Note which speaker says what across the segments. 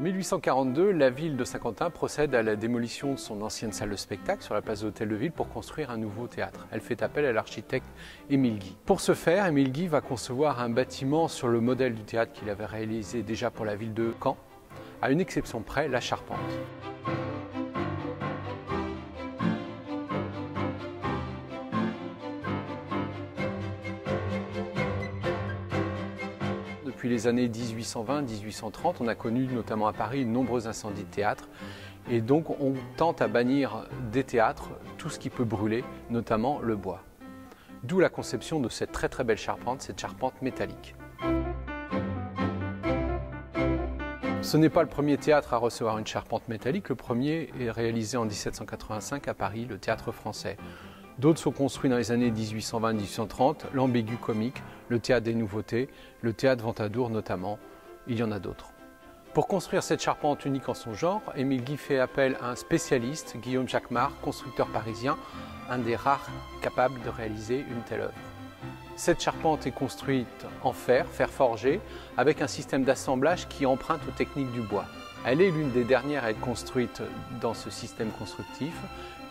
Speaker 1: En 1842, la ville de Saint-Quentin procède à la démolition de son ancienne salle de spectacle sur la place de l'Hôtel de Ville pour construire un nouveau théâtre. Elle fait appel à l'architecte Émile Guy. Pour ce faire, Émile Guy va concevoir un bâtiment sur le modèle du théâtre qu'il avait réalisé déjà pour la ville de Caen, à une exception près, la charpente. Depuis les années 1820-1830, on a connu notamment à Paris de nombreux incendies de théâtre et donc on tente à bannir des théâtres tout ce qui peut brûler, notamment le bois. D'où la conception de cette très belle charpente, cette charpente métallique. Ce n'est pas le premier théâtre à recevoir une charpente métallique, le premier est réalisé en 1785 à Paris, le Théâtre Français. D'autres sont construits dans les années 1820-1830, l'Ambigu Comique, le Théâtre des Nouveautés, le Théâtre Ventadour notamment, il y en a d'autres. Pour construire cette charpente unique en son genre, Émile Guy fait appel à un spécialiste, Guillaume Jacquemart, constructeur parisien, un des rares capables de réaliser une telle œuvre. Cette charpente est construite en fer forgé, avec un système d'assemblage qui emprunte aux techniques du bois. Elle est l'une des dernières à être construite dans ce système constructif,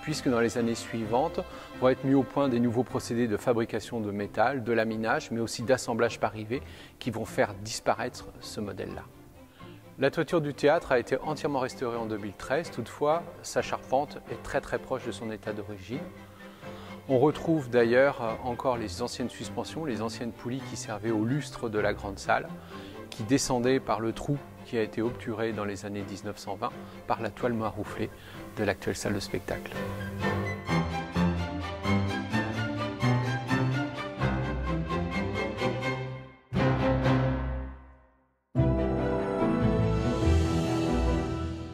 Speaker 1: puisque dans les années suivantes vont être mis au point des nouveaux procédés de fabrication de métal, de laminage, mais aussi d'assemblage par rivets qui vont faire disparaître ce modèle-là. La toiture du théâtre a été entièrement restaurée en 2013, toutefois sa charpente est très proche de son état d'origine. On retrouve d'ailleurs encore les anciennes suspensions, les anciennes poulies qui servaient au lustre de la grande salle, qui descendaient par le trou qui a été obturé dans les années 1920 par la toile marouflée de l'actuelle salle de spectacle.